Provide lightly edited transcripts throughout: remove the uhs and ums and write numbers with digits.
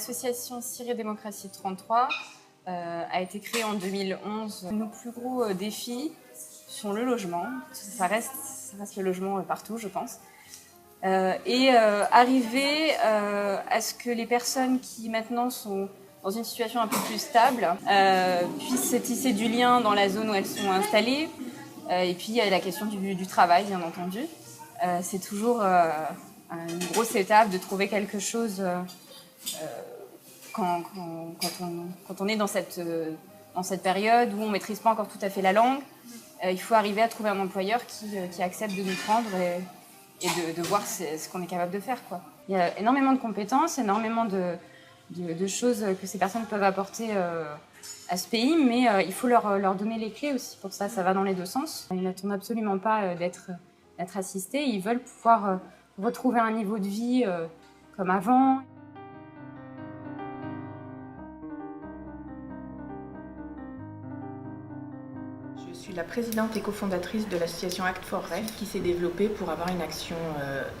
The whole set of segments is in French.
L'association Syrie Démocratie 33 a été créée en 2011. Nos plus gros défis sont le logement. Ça reste le logement partout, je pense. Arriver à ce que les personnes qui maintenant sont dans une situation un peu plus stable puissent tisser du lien dans la zone où elles sont installées. Et puis il y a la question du travail, bien entendu. C'est toujours une grosse étape de trouver quelque chose quand on est dans cette période où on ne maîtrise pas encore tout à fait la langue. Il faut arriver à trouver un employeur qui accepte de nous prendre et de voir ce qu'on est capable de faire, quoi. Il y a énormément de compétences, énormément de choses que ces personnes peuvent apporter à ce pays, mais il faut leur donner les clés aussi. Pour ça va dans les deux sens. Ils n'attendent absolument pas d'être assistés. Ils veulent pouvoir retrouver un niveau de vie comme avant. Je suis la présidente et cofondatrice de l'association Act4Ref qui s'est développée pour avoir une action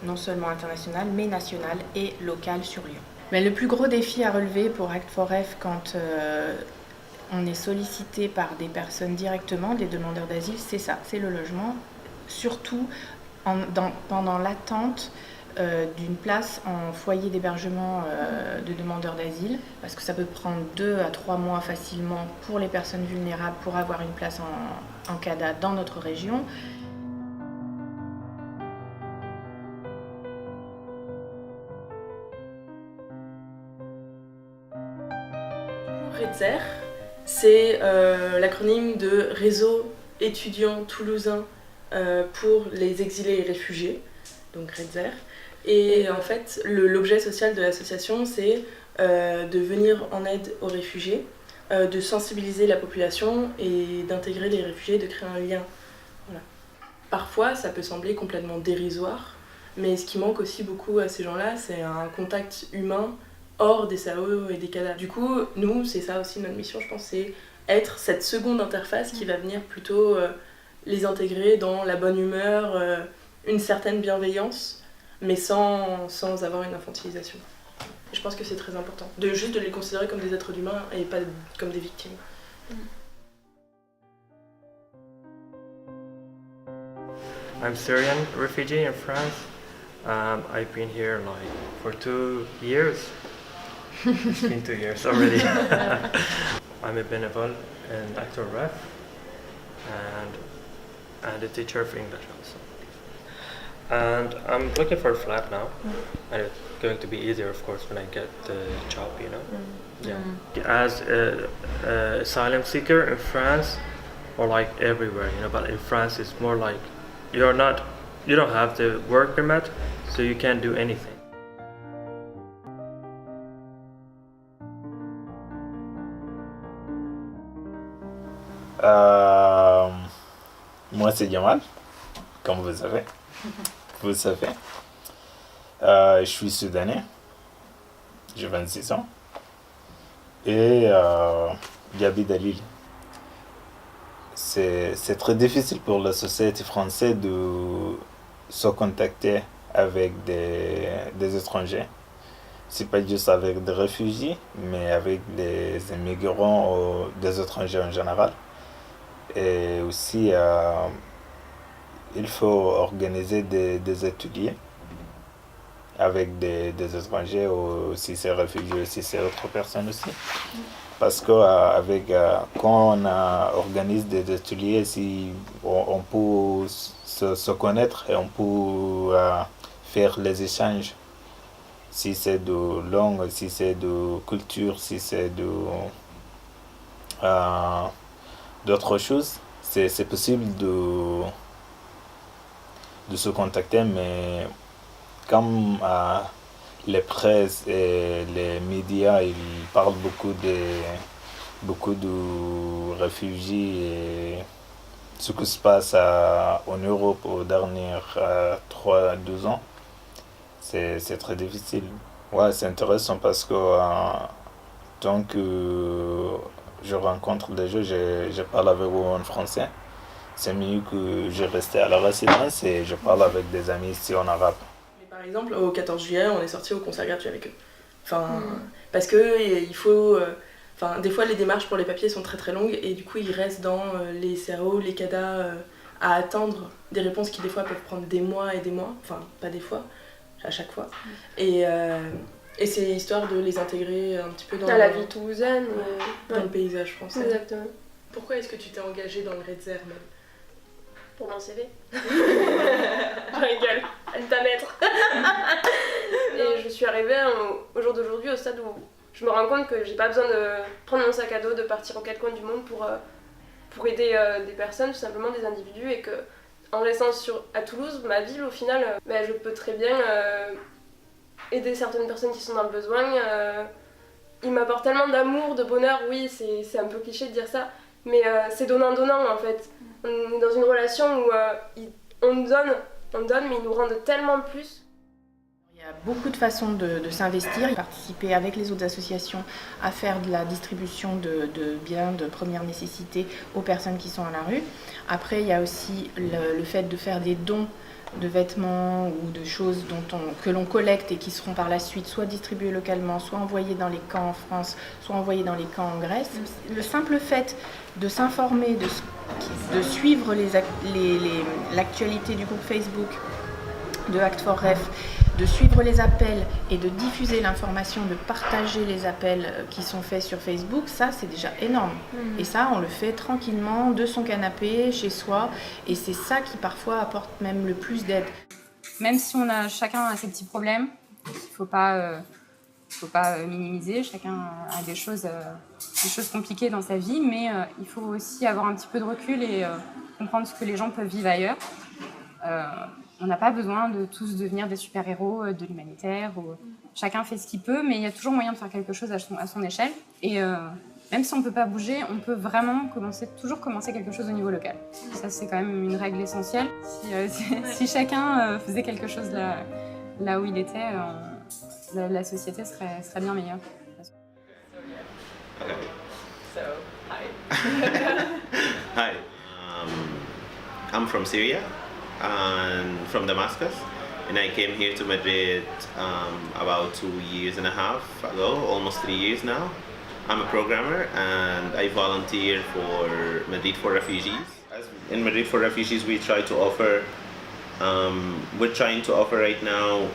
non seulement internationale mais nationale et locale sur Lyon. Mais le plus gros défi à relever pour Act4Ref quand on est sollicité par des personnes directement, des demandeurs d'asile, c'est ça, c'est le logement, surtout pendant l'attente d'une place en foyer d'hébergement de demandeurs d'asile, parce que ça peut prendre 2 à 3 mois facilement pour les personnes vulnérables pour avoir une place en CADA dans notre région. REDZER, c'est l'acronyme de Réseau étudiant toulousain pour les exilés et réfugiés, donc REDZER. Et en fait, l'objet social de l'association, c'est de venir en aide aux réfugiés, de sensibiliser la population et d'intégrer les réfugiés, de créer un lien. Voilà. Parfois, ça peut sembler complètement dérisoire, mais ce qui manque aussi beaucoup à ces gens-là, c'est un contact humain hors des SAO et des CADA. Du coup, nous, c'est ça aussi notre mission, je pense, c'est être cette seconde interface qui va venir plutôt les intégrer dans la bonne humeur, une certaine bienveillance, mais sans avoir une infantilisation. Je pense que c'est très important, juste de les considérer comme des êtres humains et pas comme des victimes. I'm Syrian refugee in France. I've been here for 2 years. It's been 2 years already. I'm a bénévole in Act4Ref and a teacher of English also. And I'm looking for a flat now, and it's going to be easier, of course, when I get the job, you know. Yeah. As a asylum seeker in France, or everywhere, you know, but in France it's more like you don't have the work permit, so you can't do anything. Moi c'est Jamal, comme vous savez. Je suis soudanais, j'ai 26 ans et j'habite à Lille. C'est très difficile pour la société française de se contacter avec des étrangers. C'est pas juste avec des réfugiés, mais avec des immigrants ou des étrangers en général. Et aussi, il faut organiser des ateliers avec des étrangers ou si c'est réfugiés, si c'est autre personne aussi. Parce que quand on organise des ateliers, si on peut se connaître et on peut faire les échanges. Si c'est de langue, si c'est de culture, si c'est d'autres choses, c'est possible de se contacter, mais comme les presses et les médias ils parlent beaucoup de réfugiés et ce qui se passe en Europe aux dernières 3-12 ans, c'est très difficile. Ouais, c'est intéressant parce que tant que je rencontre des gens, je parle avec eux en français. C'est mieux que je reste à la résidence et je parle avec des amis ici en arabe. Par exemple, au 14 juillet, on est sorti au concert gratuit avec eux. Parce que il faut... des fois, les démarches pour les papiers sont très très longues et du coup, ils restent dans les CAO, les CADA, à attendre des réponses qui des fois peuvent prendre des mois et des mois. Enfin, pas des fois, à chaque fois. Et c'est histoire de les intégrer un petit peu dans la vie toulousaine. Dans le paysage français. Exactement. Pourquoi est-ce que tu t'es engagée dans le Redzer même? Pour mon CV. Je rigole, à ne pas mettre. Et je suis arrivée au jour d'aujourd'hui au stade où je me rends compte que j'ai pas besoin de prendre mon sac à dos, de partir aux quatre coins du monde pour aider des personnes, tout simplement des individus, et que en restant à Toulouse, ma ville, au final, je peux très bien aider certaines personnes qui sont dans le besoin. Ils m'apportent tellement d'amour, de bonheur, oui, c'est un peu cliché de dire ça, mais c'est donnant-donnant en fait. On est dans une relation où on donne, mais ils nous rendent tellement plus. Il y a beaucoup de façons de s'investir, participer avec les autres associations à faire de la distribution de biens de première nécessité aux personnes qui sont à la rue. Après, il y a aussi le fait de faire des dons de vêtements ou de choses que l'on collecte et qui seront par la suite soit distribués localement, soit envoyés dans les camps en France, soit envoyés dans les camps en Grèce. Le simple fait de s'informer, de suivre l'actualité du groupe Facebook de Act4Ref, de suivre les appels et de diffuser l'information, de partager les appels qui sont faits sur Facebook, ça c'est déjà énorme. Et ça, on le fait tranquillement de son canapé, chez soi, et c'est ça qui parfois apporte même le plus d'aide. Même si chacun a ses petits problèmes, il ne faut pas minimiser, chacun a des choses compliquées dans sa vie, mais il faut aussi avoir un petit peu de recul et comprendre ce que les gens peuvent vivre ailleurs. On n'a pas besoin de tous devenir des super-héros de l'humanitaire. Chacun fait ce qu'il peut, mais il y a toujours moyen de faire quelque chose à son échelle. Et même si on ne peut pas bouger, on peut vraiment toujours commencer quelque chose au niveau local. Ça, c'est quand même une règle essentielle. Si chacun faisait quelque chose là où il était, la société serait bien meilleure. Okay. So, hi. Hi. I'm from Syria and from Damascus, and I came here to Madrid about 2 years and a half ago, almost 3 years now. I'm a programmer and I volunteer for Madrid for Refugees. In Madrid for Refugees, we try to offer we're trying to offer right now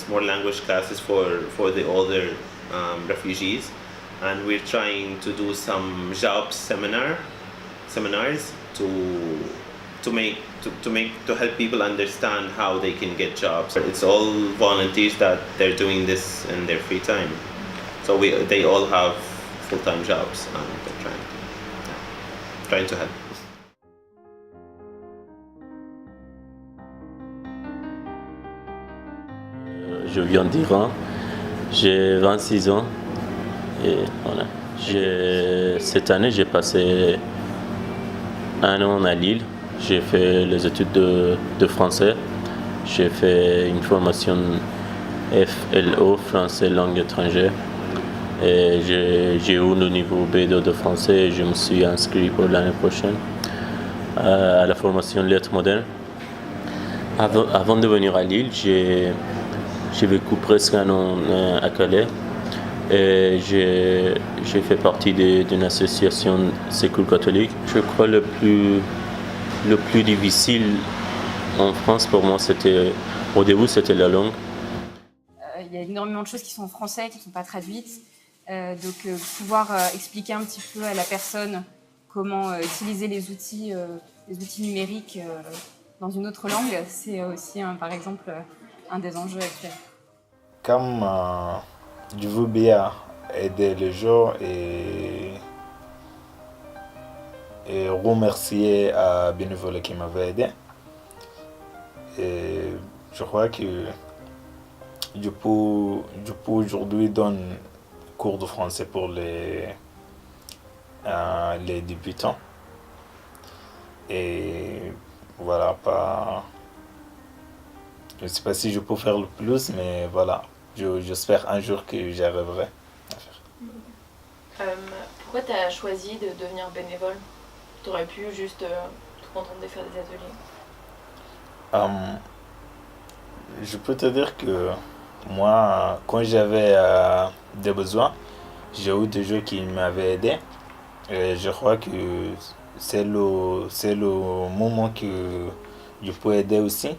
more language classes for the older refugees, and we're trying to do some job seminars to help people understand how they can get jobs. It's all volunteers that they're doing this in their free time, so they all have full-time jobs and they're trying to help. Je viens d'Iran, j'ai 26 ans et voilà. Cette année, j'ai passé 1 an à Lille. J'ai fait les études de français. J'ai fait une formation FLO, français langue étrangère. Et j'ai eu le niveau B2 de français et je me suis inscrit pour l'année prochaine à la formation lettres modernes. Avant de venir à Lille, j'ai vécu presque 1 an à Calais et j'ai fait partie d'une association Secours catholique. Je crois le plus difficile en France pour moi, au début, c'était la langue. Il y a énormément de choses qui sont en français, qui ne sont pas traduites. Donc pouvoir expliquer un petit peu à la personne comment utiliser les outils numériques dans une autre langue, c'est aussi par exemple un des enjeux actuels. Comme je veux bien aider les gens et remercier à bénévole qui m'avait aidé. Et je crois que je peux aujourd'hui donner cours de français pour les débutants. Et voilà, je ne sais pas si je peux faire le plus, mais voilà, j'espère un jour que j'y arriverai à faire. Pourquoi tu as choisi de devenir bénévole? Tu aurais pu juste te contenter de faire des ateliers. Je peux te dire que Moi, quand j'avais des besoins, j'ai eu des gens qui m'avaient aidé. Et je crois que c'est le moment que je peux aider aussi.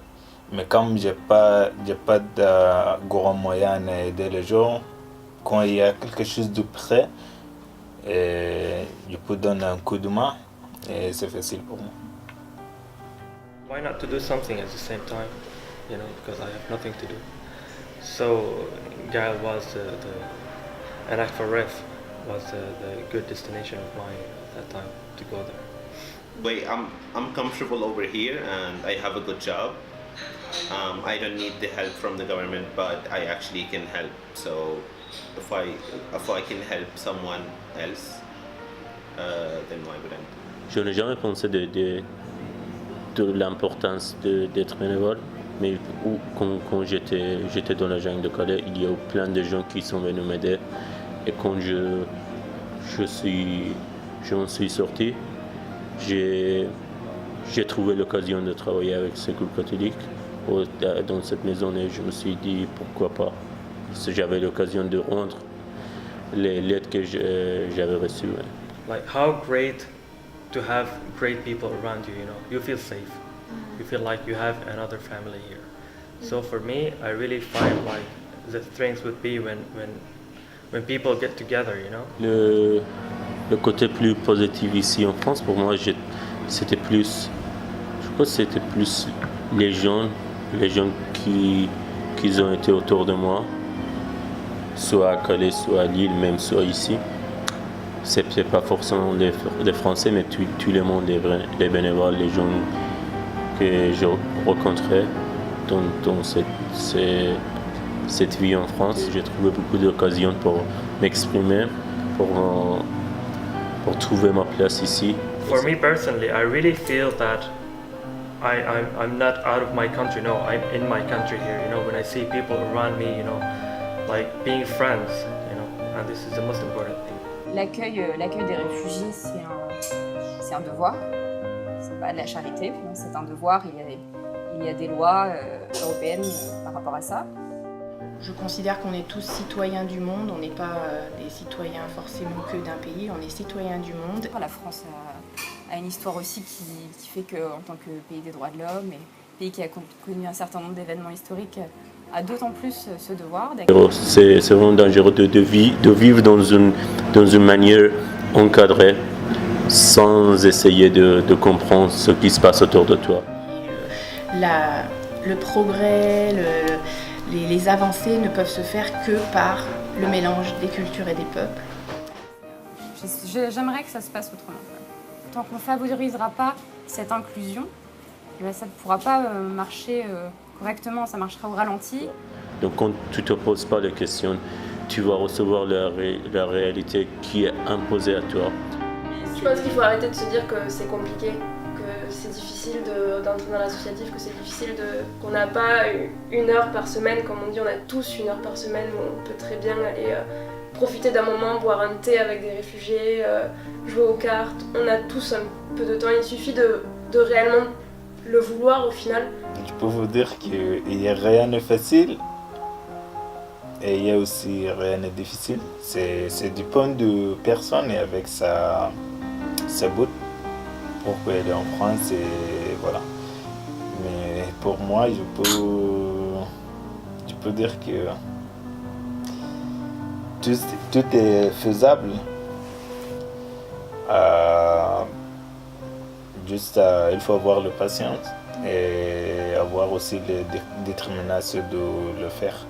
Mais comme j'ai pas de grands moyens à aider les gens, quand il y a quelque chose de près, je peux donner un coup de main et c'est facile pour moi. Why not to do something at the same time, you know, because I have nothing to do. So Gael was and Act for Ref was the good destination of mine at that time to go there. Wait, I'm comfortable over here and I have a good job. I don't need the help from the government, but I actually can help. So if I can help someone else, then why wouldn't? Je n'ai jamais pensé de l'importance d'être bénévole, mais quand j'étais dans la jungle de Calais, il y a eu plein de gens qui sont venus m'aider. Et quand je m'en suis sorti, j'ai trouvé l'occasion de travailler avec Secours catholique dans cette maison et je me suis dit pourquoi pas. Parce que j'avais l'occasion de rendre les lettres que j'avais reçues. Like how great to have great people around you, you know. You feel safe. You feel like you have another family here. So for me, I really find like the strength would be when people get together, you know. Le côté plus positif ici en France, pour moi, c'était plus, je crois que c'était plus les gens qui ont été autour de moi, soit à Calais, soit à Lille, même soit ici. C'est pas forcément les Français, mais tout le monde, les bénévoles, les gens que je rencontrais dans cette vie en France. J'ai trouvé beaucoup d'occasions pour m'exprimer, pour trouver ma place ici. For me personally, I really feel that I'm not out of my country. No, I'm in my country here. You know, when I see people around me, you know, like being friends, you know, and this is the most important thing. L'accueil des réfugiés, c'est un devoir. C'est pas de la charité, c'est un devoir. Il y a des lois européennes par rapport à ça. Je considère qu'on est tous citoyens du monde, on n'est pas des citoyens forcément que d'un pays, on est citoyens du monde. La France a une histoire aussi qui fait qu'en tant que pays des droits de l'homme et pays qui a connu un certain nombre d'événements historiques, a d'autant plus ce devoir. C'est vraiment dangereux de vivre dans une manière encadrée sans essayer de comprendre ce qui se passe autour de toi. Le progrès, les avancées ne peuvent se faire que par le mélange des cultures et des peuples. J'aimerais que ça se passe autrement. Tant qu'on ne favorisera pas cette inclusion, ça ne pourra pas marcher correctement, ça marchera au ralenti. Donc quand tu ne te poses pas de questions, tu vas recevoir la réalité qui est imposée à toi. Je pense qu'il faut arrêter de se dire que c'est compliqué, que c'est difficile d'entrer dans l'associatif, que c'est difficile qu'on n'a pas une heure par semaine, comme on dit, on a tous une heure par semaine où on peut très bien aller profiter d'un moment, boire un thé avec des réfugiés, jouer aux cartes. On a tous un peu de temps, il suffit de réellement le vouloir au final. Je peux vous dire qu'il n'y a rien de facile et il y a aussi rien de difficile. C'est du point de personne et avec sa bout pour aller en France et voilà. Mais pour moi, je peux dire que tout est faisable. Juste, il faut avoir la patience et avoir aussi la détermination de le faire.